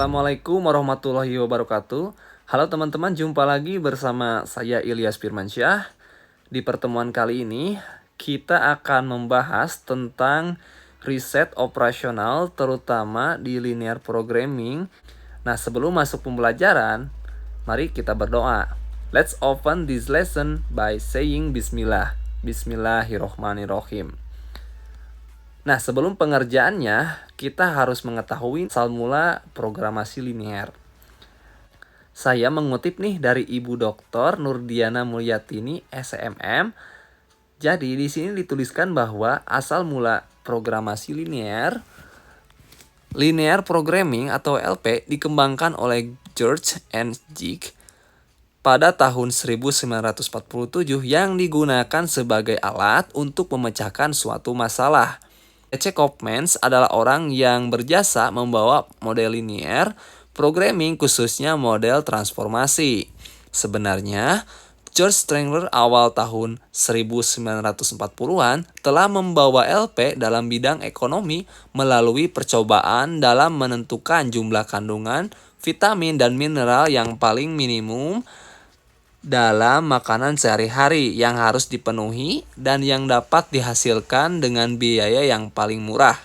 Assalamualaikum warahmatullahi wabarakatuh. Halo teman-teman, jumpa lagi bersama saya Ilyas Firmansyah. Di pertemuan kali ini, kita akan membahas tentang riset operasional terutama di linear programming. Nah, sebelum masuk pembelajaran, mari kita berdoa. Let's open this lesson by saying Bismillah. Bismillahirrohmanirrohim. Nah, sebelum pengerjaannya, kita harus mengetahui asal mula programasi linear. Saya mengutip nih dari Ibu Dr. Nurdiana Mulyatini, SMM. Jadi, di sini dituliskan bahwa asal mula programasi linear programming atau LP dikembangkan oleh George and Jig pada tahun 1947 yang digunakan sebagai alat untuk memecahkan suatu masalah. C. Koopmans adalah orang yang berjasa membawa model linear programming khususnya model transformasi. Sebenarnya, George Strangler awal tahun 1940-an telah membawa LP dalam bidang ekonomi melalui percobaan dalam menentukan jumlah kandungan vitamin dan mineral yang paling minimum dalam makanan sehari-hari yang harus dipenuhi dan yang dapat dihasilkan dengan biaya yang paling murah.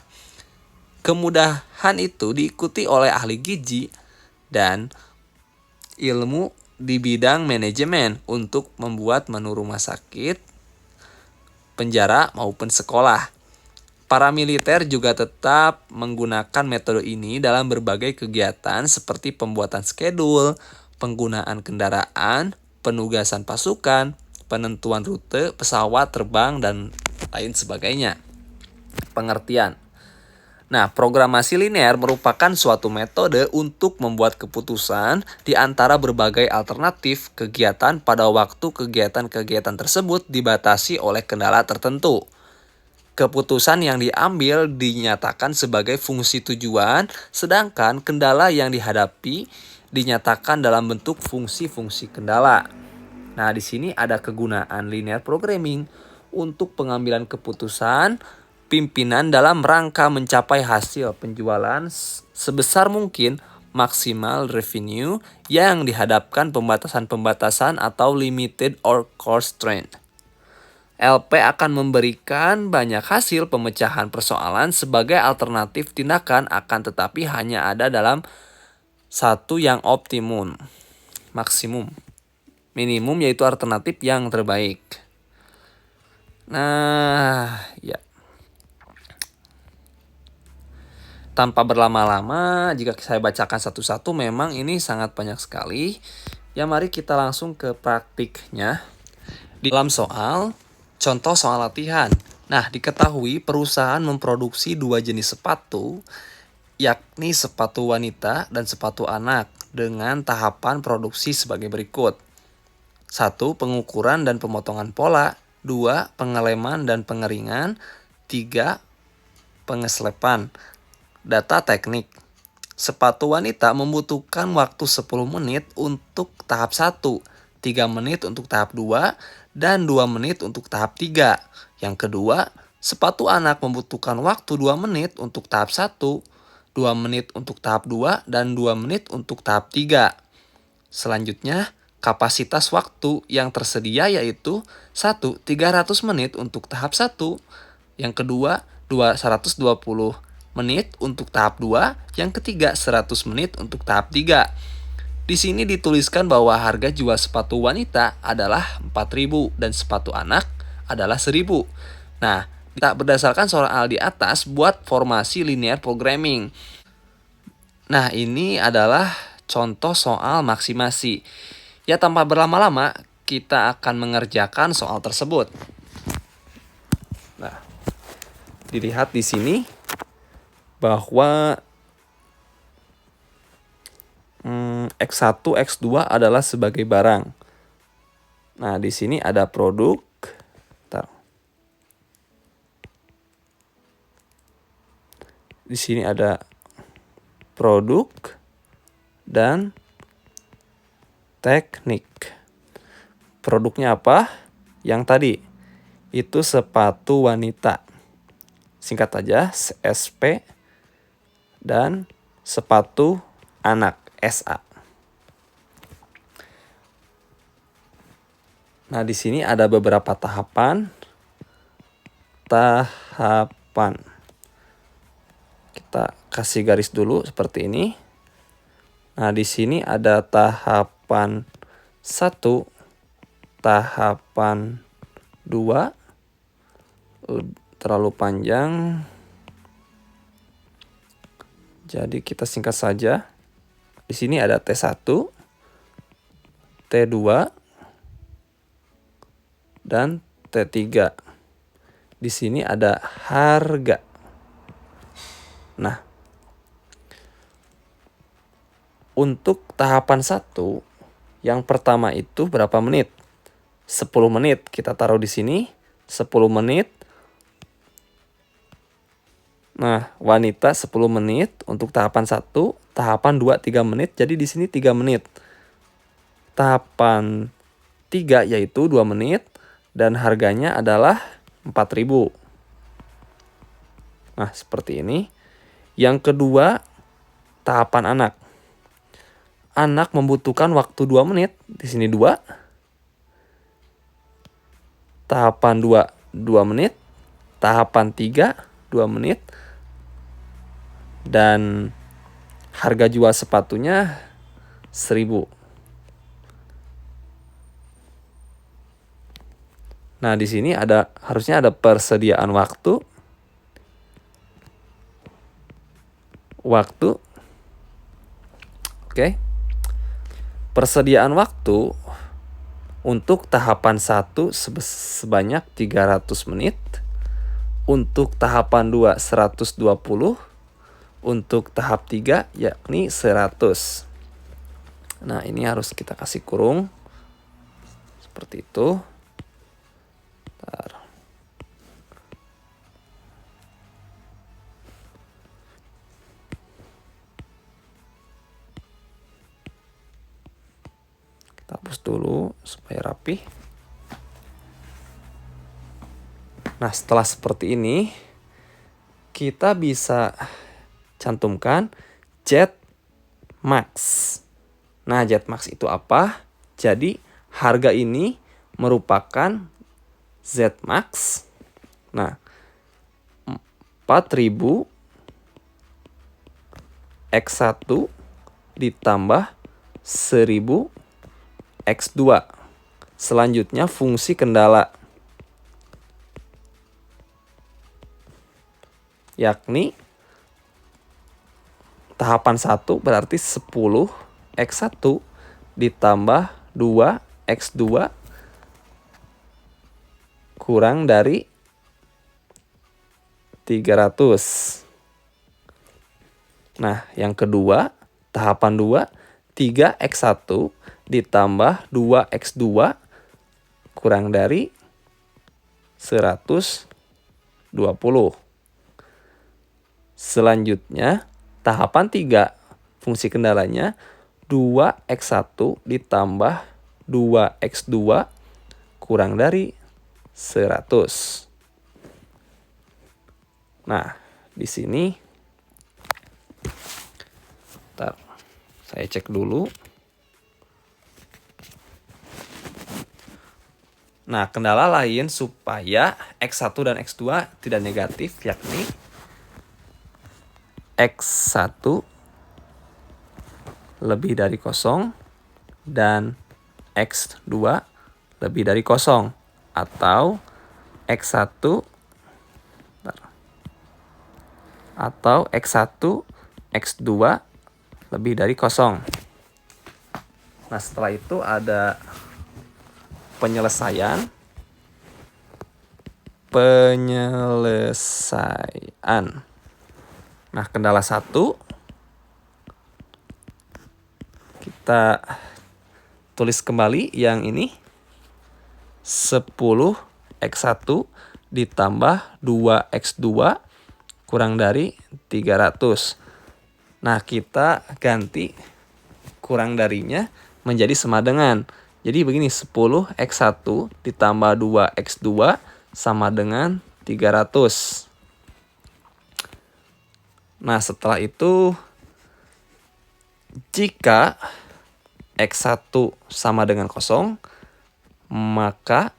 Kemudahan itu diikuti oleh ahli gizi dan ilmu di bidang manajemen untuk membuat menu rumah sakit, penjara maupun sekolah. Para militer juga tetap menggunakan metode ini dalam berbagai kegiatan seperti pembuatan skedul, penggunaan kendaraan, penugasan pasukan, penentuan rute pesawat terbang, dan lain sebagainya. Pengertian. Nah, programasi linear merupakan suatu metode untuk membuat keputusan di antara berbagai alternatif kegiatan pada waktu kegiatan-kegiatan tersebut dibatasi oleh kendala tertentu. Keputusan yang diambil dinyatakan sebagai fungsi tujuan, sedangkan kendala yang dihadapi dinyatakan dalam bentuk fungsi-fungsi kendala. Nah, di sini ada kegunaan linear programming untuk pengambilan keputusan pimpinan dalam rangka mencapai hasil penjualan sebesar mungkin maksimal revenue yang dihadapkan pembatasan-pembatasan atau limited or constraint. LP akan memberikan banyak hasil pemecahan persoalan sebagai alternatif tindakan akan tetapi hanya ada dalam satu yang optimum, maksimum, minimum yaitu alternatif yang terbaik. Nah, ya. Tanpa berlama-lama, jika saya bacakan satu-satu memang ini sangat banyak sekali. Ya, mari kita langsung ke praktiknya. Di dalam soal, contoh soal latihan. Nah, diketahui perusahaan memproduksi dua jenis sepatu, yakni sepatu wanita dan sepatu anak, dengan tahapan produksi sebagai berikut. 1. Pengukuran dan pemotongan pola. 2. Pengeleman dan pengeringan. 3. Pengeslepan. Data teknik. Sepatu wanita membutuhkan waktu 10 menit untuk tahap 1, 3 menit untuk tahap 2, dan 2 menit untuk tahap 3. Yang kedua, sepatu anak membutuhkan waktu 2 menit untuk tahap 1, 2 menit untuk tahap 2, dan 2 menit untuk tahap 3. Selanjutnya, kapasitas waktu yang tersedia yaitu 1. 300 menit untuk tahap 1, yang kedua 120 menit untuk tahap 2, yang ketiga 100 menit untuk tahap 3. Di sini dituliskan bahwa harga jual sepatu wanita adalah 4.000 dan sepatu anak adalah 1.000. Nah, kita berdasarkan soal di atas buat formasi linear programming. Nah, ini adalah contoh soal maksimasi. Ya, tanpa berlama-lama kita akan mengerjakan soal tersebut. Nah, dilihat di sini bahwa X1, X2 adalah sebagai barang. Nah, di sini ada produk. Di sini ada produk dan teknik. Produknya apa? Yang tadi itu sepatu wanita. Singkat saja, SP, dan sepatu anak SA. Nah, di sini ada beberapa tahapan. Kita kasih garis dulu seperti ini. Nah, di sini ada tahapan 1, tahapan 2. Terlalu panjang. Jadi kita singkat saja. Di sini ada T1, T2, dan T3. Di sini ada harga. Nah, untuk tahapan 1, yang pertama itu berapa menit? 10 menit. Kita taruh di sini 10 menit. Nah, wanita 10 menit untuk tahapan 1, tahapan 2 3 menit. Jadi di sini 3 menit. Tahapan 3 yaitu 2 menit dan harganya adalah 4.000. Nah, seperti ini. Yang kedua, tahapan anak. Anak membutuhkan waktu 2 menit. Di sini 2. Tahapan 2, 2 menit. Tahapan 3, 2 menit. Dan harga jual sepatunya 1.000. Nah, di sini harusnya ada persediaan waktu. Oke. Persediaan waktu untuk tahapan 1 sebanyak 300 menit. Untuk tahapan 2 120. Untuk tahap 3 yakni 100. Nah, ini harus kita kasih kurung. Seperti itu. Bentar. Kita hapus dulu supaya rapi. Nah, setelah seperti ini, kita bisa cantumkan Z Max. Nah, Z Max itu apa? Jadi, harga ini merupakan Z Max. Nah, 4.000 X1 ditambah 1.000 X2. Selanjutnya fungsi kendala, yakni tahapan 1 berarti 10 X1 ditambah 2 X2 kurang dari 300. Nah, yang kedua, tahapan 2, 3X1 ditambah 2X2 kurang dari 120. Selanjutnya, tahapan 3, fungsi kendalanya 2X1 ditambah 2X2 kurang dari 100. Nah, di sini bentar, saya cek dulu. Nah, kendala lain supaya X1 dan X2 tidak negatif yakni X1 lebih dari 0 dan X2 lebih dari 0 atau X1 X2 lebih dari 0. Nah, setelah itu ada penyelesaian. Nah, kendala 1 kita tulis kembali yang ini 10 X1 ditambah 2X2 kurang dari 300. Nah, kita ganti kurang darinya menjadi sama dengan. Jadi begini, 10 X1 ditambah 2X2 sama dengan 300. Nah, setelah itu Jika X1 sama dengan 0, maka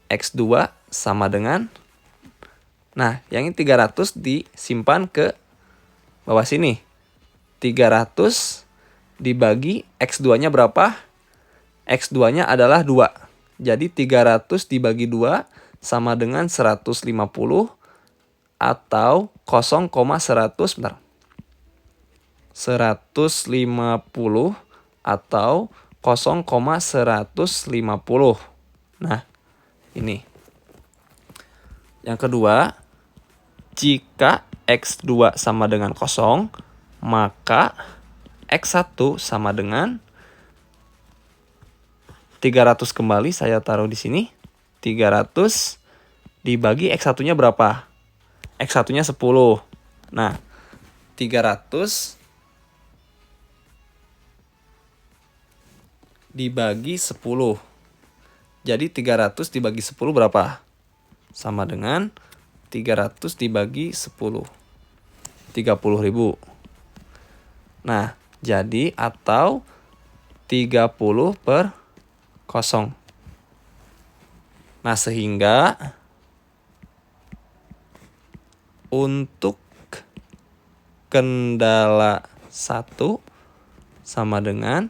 X2 sama dengan, nah yang ini 300 disimpan ke bawah sini. 300 dibagi X2-nya berapa? X2-nya adalah 2. Jadi 300 dibagi 2 sama dengan 150 atau 0,100, bentar. 150 atau 0,150. Nah, ini. Yang kedua, jika X2 sama dengan 0, maka X1 sama dengan 300 kembali saya taruh di sini. 300 dibagi X1-nya berapa? X1-nya 10. Nah, 300 dibagi 10. Jadi 300 dibagi 10 berapa? Sama dengan 300 dibagi 10. 30.000. Nah, jadi atau 30 per 0. Nah, sehingga untuk kendala 1 sama dengan,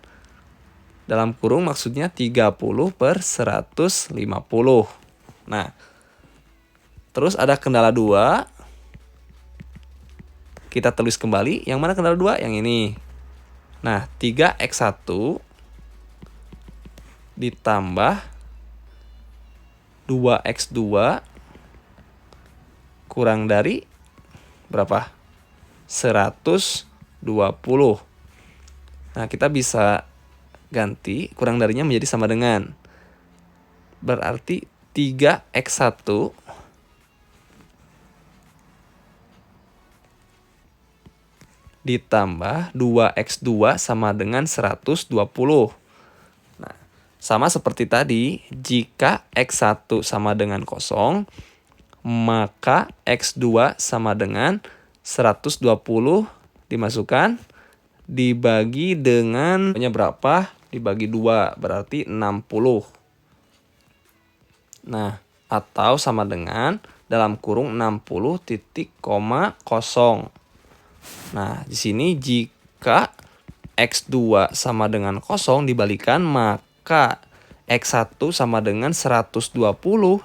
dalam kurung maksudnya 30 per 150. Nah, terus ada kendala 2. Kita tulis kembali. Yang mana kendala 2? Yang ini. Nah, 3x1 ditambah 2x2 kurang dari berapa? 120. Nah, kita bisa ganti kurang darinya menjadi sama dengan. Berarti 3x1 ditambah 2x2 sama dengan 120. Nah, sama seperti tadi, jika x1 sama dengan 0, maka x2 sama dengan 120 dimasukkan, dibagi dengan berapa? Dibagi 2, berarti 60. Nah, atau sama dengan dalam kurung 60 titik, 0. Nah, di sini jika X2 sama dengan 0 dibalikan, maka X1 sama dengan 120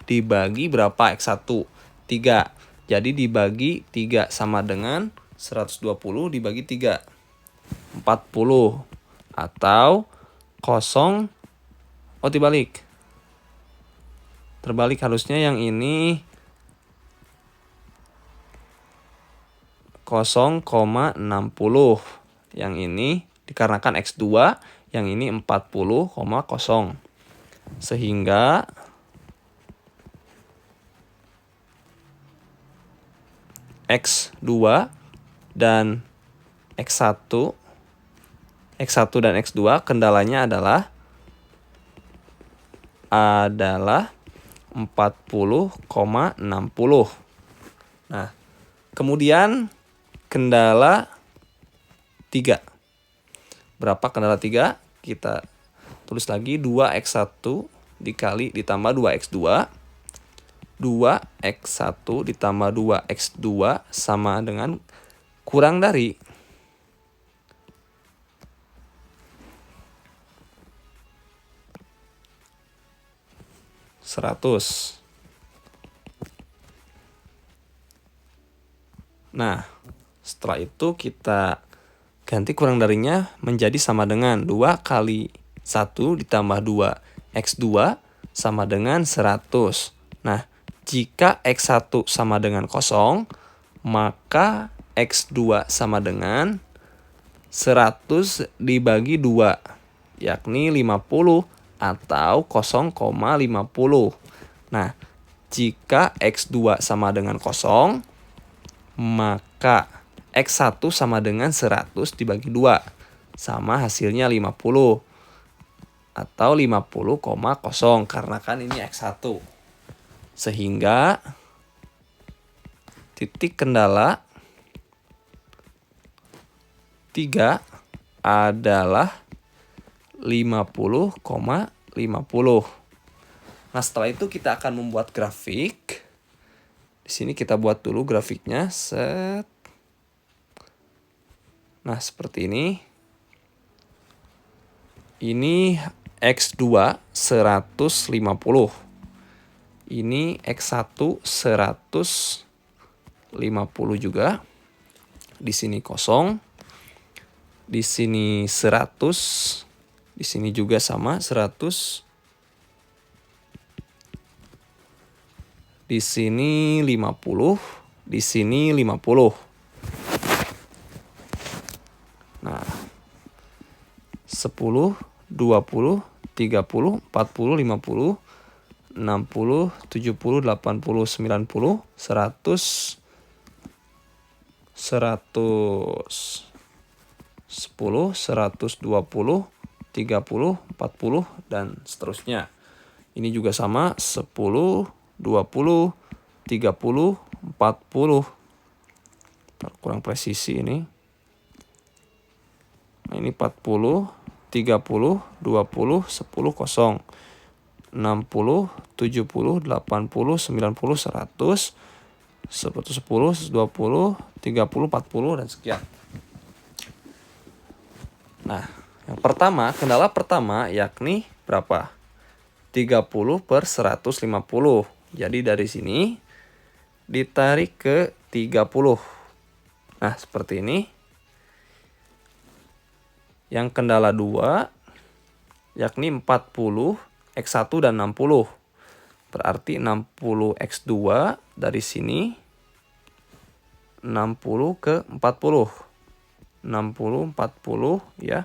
dibagi berapa X1? 3. Jadi dibagi 3 sama dengan 120 dibagi 3. 40. Atau 0. Oh, dibalik. Terbalik harusnya yang ini 0,60. Yang ini dikarenakan X2, yang ini 40,0. Sehingga X2 dan X1 dan X2 kendalanya adalah 40,60. Nah, kemudian kendala 3. Berapa kendala 3? Kita tulis lagi 2x1 dikali ditambah 2x2. 2x1 ditambah 2x2 sama dengan kurang dari 100. Nah, setelah itu kita ganti kurang darinya menjadi sama dengan 2 kali 1 ditambah 2x2 sama dengan 100. Nah, jika x1 sama dengan 0, maka x2 sama dengan 100 dibagi 2, yakni 50 atau 0,50. Nah, jika x2 sama dengan 0, maka X1 sama dengan 100 dibagi 2. Sama hasilnya 50. Atau 50,0. Karena kan ini X1. Sehingga titik kendala 3 adalah 50,50. Nah, setelah itu kita akan membuat grafik. Di sini kita buat dulu grafiknya. Set. Nah, seperti ini. Ini X2 150. Ini X1 150 juga. Di sini kosong. Di sini 100. Di sini juga sama 100. Di sini 50. Di sini 50. Nah, 10, 20, 30, 40, 50, 60, 70, 80, 90, 100, 100, 10, 120, 30, 40, dan seterusnya. Ini juga sama 10, 20, 30, 40. Kurang presisi ini. Nah, ini 40, 30, 20, 10, kosong. 60, 70, 80, 90, 100, 110, 120, 30, 40, dan sekian. Nah, yang pertama, kendala pertama yakni berapa? 30 per 150. Jadi dari sini ditarik ke 30. Nah, seperti ini. Yang kendala 2 yakni 40, X1 dan 60. Berarti 60 X2 dari sini 60 ke 40. 60, 40 ya.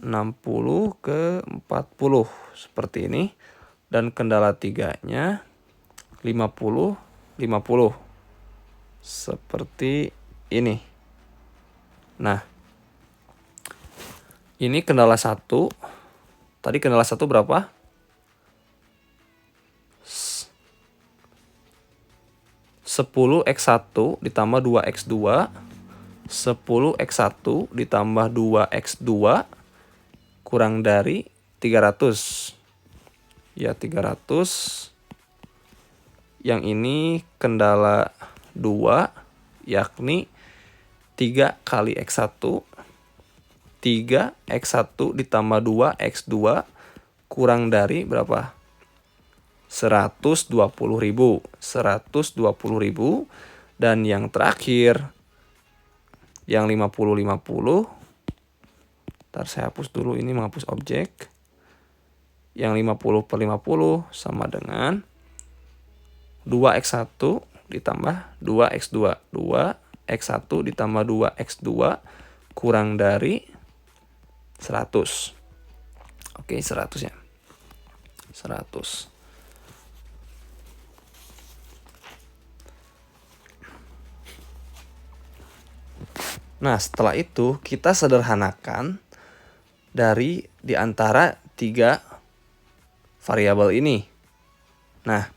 60 ke 40 seperti ini. Dan kendala 3-nya 50, 50. Seperti ini. Nah, ini kendala 1. Tadi kendala 1 berapa? 10 X1 ditambah 2 X2. 10 X1 ditambah 2 X2 kurang dari 300. Ya, 300. Yang ini kendala 2 yakni 3 kali X1. 3 X1 ditambah 2 X2 kurang dari berapa? 120.000. 120.000. Dan yang terakhir, yang 50-50. Ntar saya hapus dulu ini, menghapus objek. Yang 50 per 50 sama dengan 2X1 ditambah 2X2. 2X1 ditambah 2X2 kurang dari 100. Oke, 100 ya. 100. Nah, setelah itu kita sederhanakan dari di antara 3 variabel ini. Nah,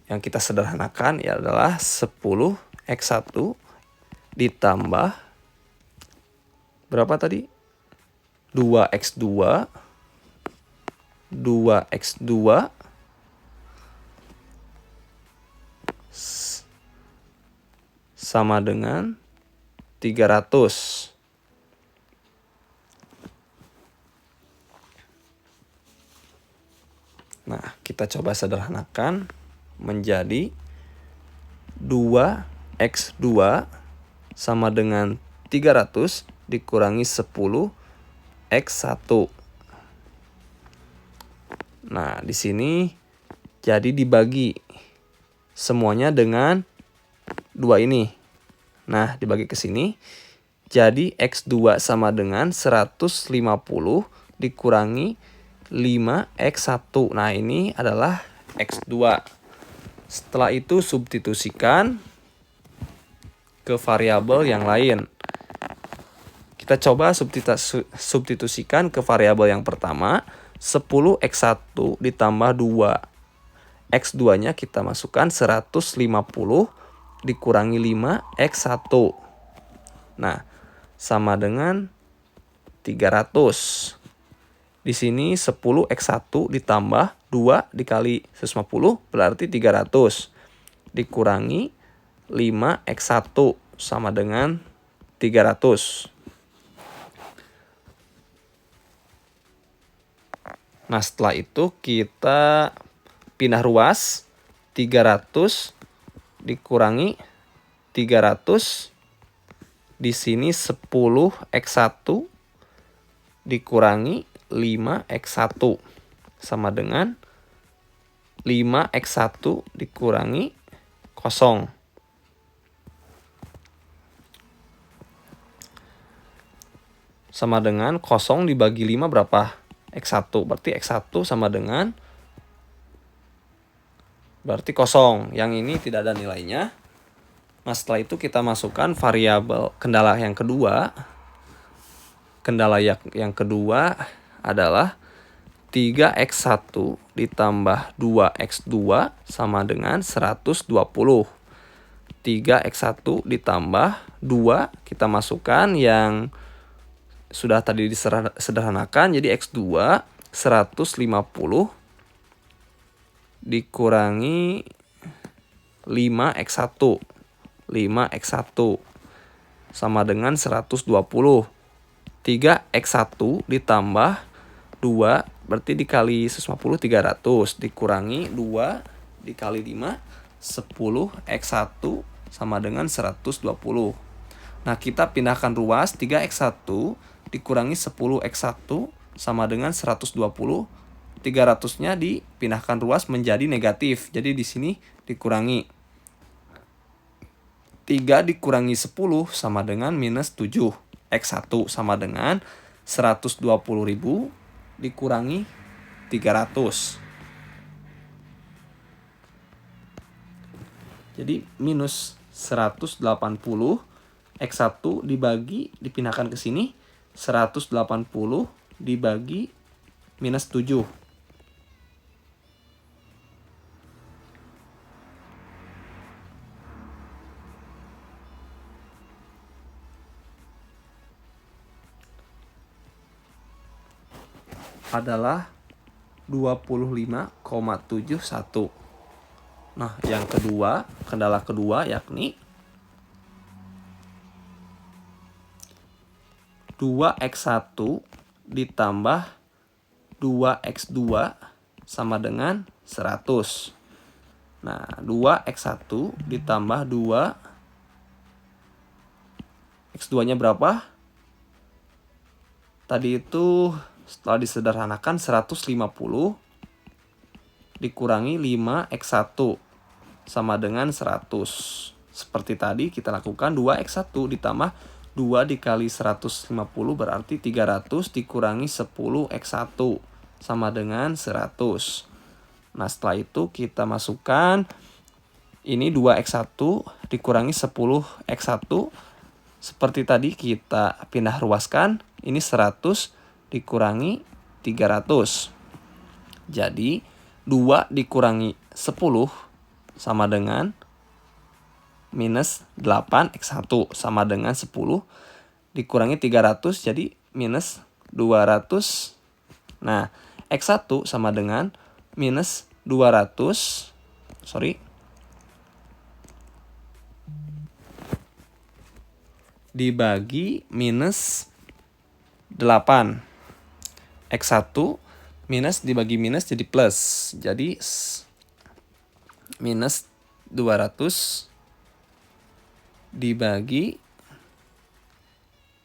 yang kita sederhanakan ya adalah 10 X1 ditambah berapa tadi? 2X2 sama dengan 300. Nah, kita coba sederhanakan menjadi 2X2 sama dengan 300 dikurangi 10 X1. Nah, di sini jadi dibagi semuanya dengan 2 ini. Nah, dibagi ke sini. Jadi X2 sama dengan 150 dikurangi 5X1. Nah, ini adalah X2. Setelah itu substitusikan ke variabel yang lain. Kita coba substitusikan ke variabel yang pertama. 10 X1 ditambah 2 X2-nya kita masukkan 150 dikurangi 5 X1. Nah, sama dengan 300. Di sini 10x1 ditambah 2 dikali 150 berarti 300. Dikurangi 5x1 sama dengan 300. Nah, setelah itu kita pindah ruas. 300 dikurangi 300. Di sini 10x1 dikurangi 5x1 sama dengan 5x1 dikurangi 0. Sama dengan 0 dibagi 5 berapa? X1. Berarti X1 sama dengan berarti 0. Yang ini tidak ada nilainya. Nah, setelah itu kita masukkan variabel kendala yang kedua. Kendala yang kedua adalah 3x1 ditambah 2x2 sama dengan 120. 3x1 ditambah 2 kita masukkan yang sudah tadi disederhanakan. Jadi x2 150 dikurangi 5x1. 5x1 sama dengan 120. 3x1 ditambah 2 berarti dikali 150 300 dikurangi 2 dikali 5 10x1 sama dengan 120. Nah, kita pindahkan ruas. 3x1 dikurangi 10x1 sama dengan 120. 300-nya dipindahkan ruas menjadi negatif. Jadi di sini dikurangi. 3 dikurangi 10 sama dengan minus 7. X1 sama dengan 120.000 dikurangi 300. Jadi minus 180. X1 dipindahkan ke sini. 180 dibagi minus 7. Adalah 25,71. Nah, yang kedua, kendala kedua yakni 2x1 ditambah 2x2 sama dengan 100. Nah, 2x1 ditambah 2x2-nya berapa? Tadi itu setelah disederhanakan 150 dikurangi 5x1 sama dengan 100. Seperti tadi kita lakukan 2x1 ditambah 2 dikali 150 berarti 300 dikurangi 10x1 sama dengan 100. Nah, setelah itu kita masukkan ini 2x1 dikurangi 10x1. Seperti tadi kita pindah ruaskan. Ini 100 dikurangi 300. Jadi 2 dikurangi 10 sama dengan minus 8x1 sama dengan 10 dikurangi 300 jadi minus 200. Nah, x1 sama dengan minus 200. Dibagi minus 8. X1 minus dibagi minus jadi plus. Jadi minus 200 dibagi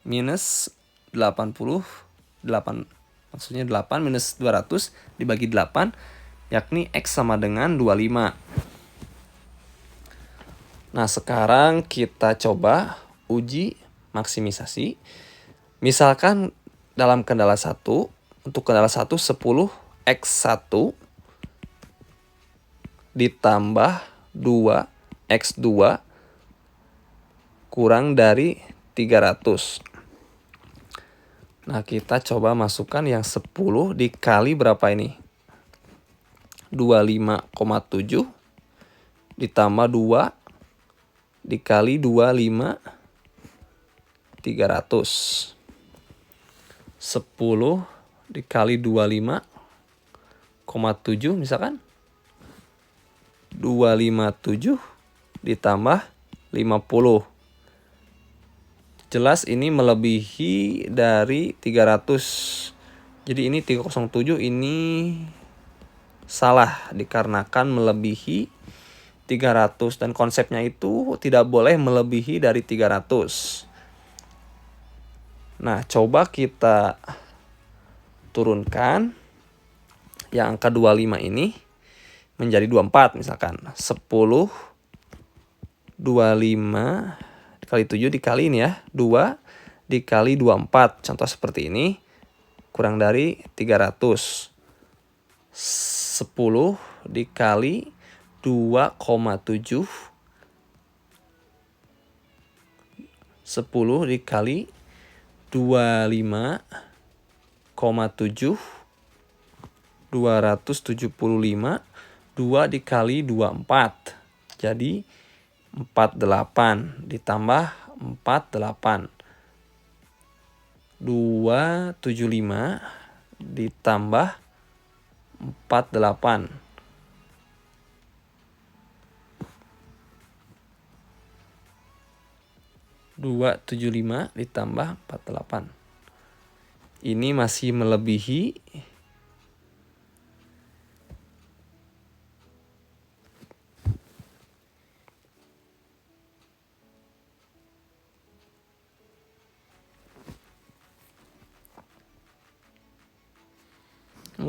minus 88. Maksudnya 8 minus 200 dibagi 8 yakni X sama dengan 25. Nah, sekarang kita coba uji maksimisasi. Misalkan dalam kendala 1, untuk kendala 1 10x1 ditambah 2x2 kurang dari 300. Nah, kita coba masukkan yang 10 dikali berapa ini? 25,7 ditambah 2 dikali 25 300. 10 dikali 25,7 misalkan. 257 ditambah 50. Jelas ini melebihi dari 300. Jadi ini 307 ini salah dikarenakan melebihi 300 dan konsepnya itu tidak boleh melebihi dari 300. Nah, coba kita turunkan yang angka 25 ini menjadi 24 misalkan. 10 25 dikali 7 dikali ini ya, 2 dikali 24. Contoh seperti ini, kurang dari 300. 10 dikali 2,7. 10 dikali 25,7. 275. 2 dikali 24. Jadi 48 ditambah 48. 275 ditambah 48. 275 ditambah 48. Ini masih melebihi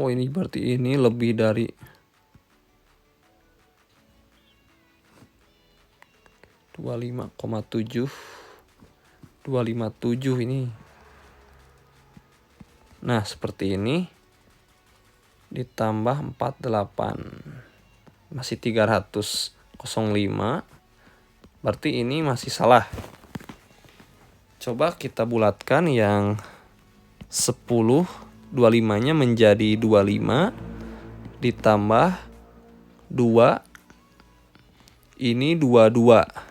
ini berarti ini lebih dari 25,7. 257 ini. Nah, seperti ini ditambah 48. Masih 305. Berarti ini masih salah. Coba kita bulatkan yang 10, 25-nya menjadi 25 ditambah 2. Ini 22.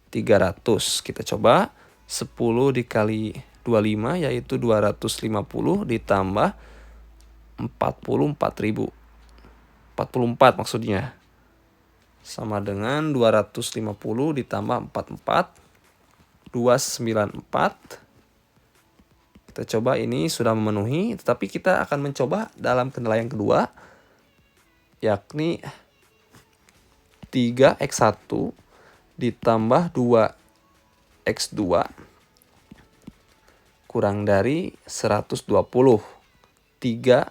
300. Kita coba 10 dikali 25 yaitu 250 ditambah 44.000. 44 maksudnya. Sama dengan 250 ditambah 44. 294. Kita coba ini sudah memenuhi, tetapi kita akan mencoba dalam kendala yang kedua, yakni 3x1 ditambah 2x2 kurang dari 120. 3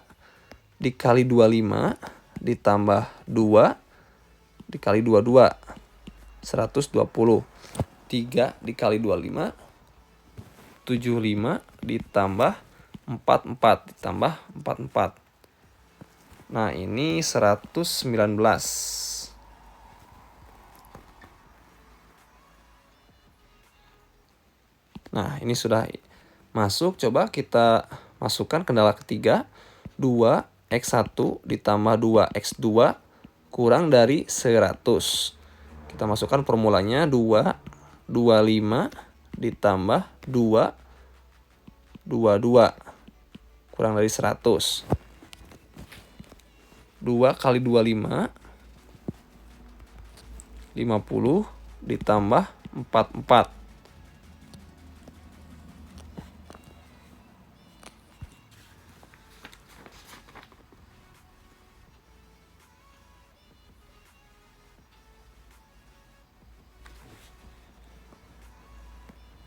dikali 25 ditambah 2 dikali 22. 120. 3 dikali 25. 75 ditambah 44 ditambah 44. Nah, ini 119. Nah, ini sudah masuk. Coba kita masukkan kendala ketiga. 2x1 ditambah 2x2 kurang dari 100. Kita masukkan formulanya 2, 25 ditambah 2, 22 kurang dari 100. 2 kali 25, 50 ditambah 44.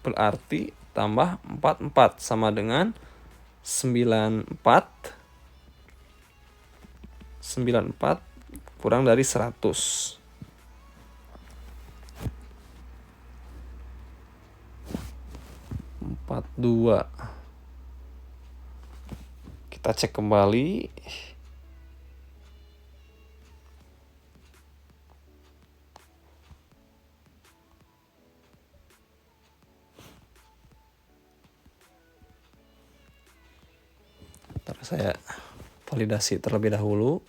Berarti tambah 44 sama dengan 94. 94 kurang dari 100. 42. Kita cek kembali. Ntar saya validasi terlebih dahulu.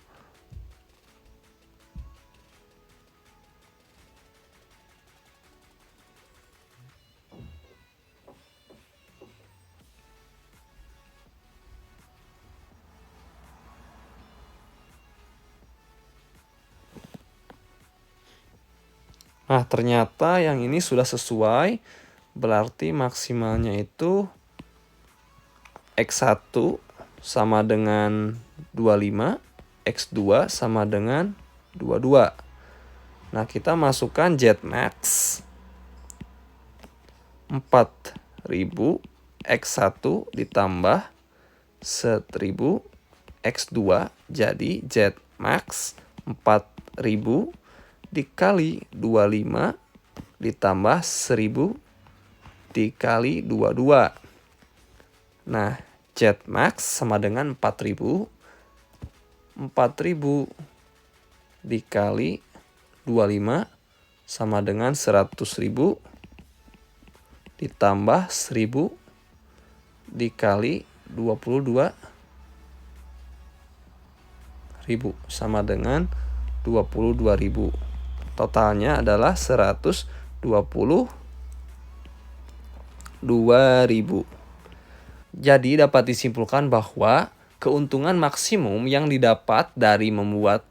Nah, ternyata yang ini sudah sesuai, berarti maksimalnya itu X1 sama dengan 25, X2 sama dengan 22. Nah, kita masukkan Z max 4000, X1 ditambah 1000, X2, jadi Z max 4000 dikali 25 ditambah 1000 dikali 22. Nah, Z max sama dengan 4000. 4000 dikali 25 sama dengan 100.000 ditambah 1000 dikali 22.000 sama dengan 22.000. Totalnya adalah 122.000. Jadi dapat disimpulkan bahwa keuntungan maksimum yang didapat dari membuat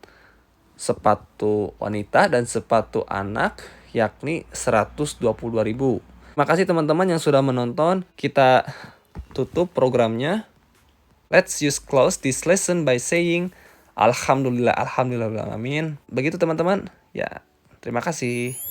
sepatu wanita dan sepatu anak yakni 122.000. Makasih teman-teman yang sudah menonton. Kita tutup programnya. Let's use close this lesson by saying Alhamdulillah, alhamdulillah, amin. Begitu teman-teman. Ya, terima kasih.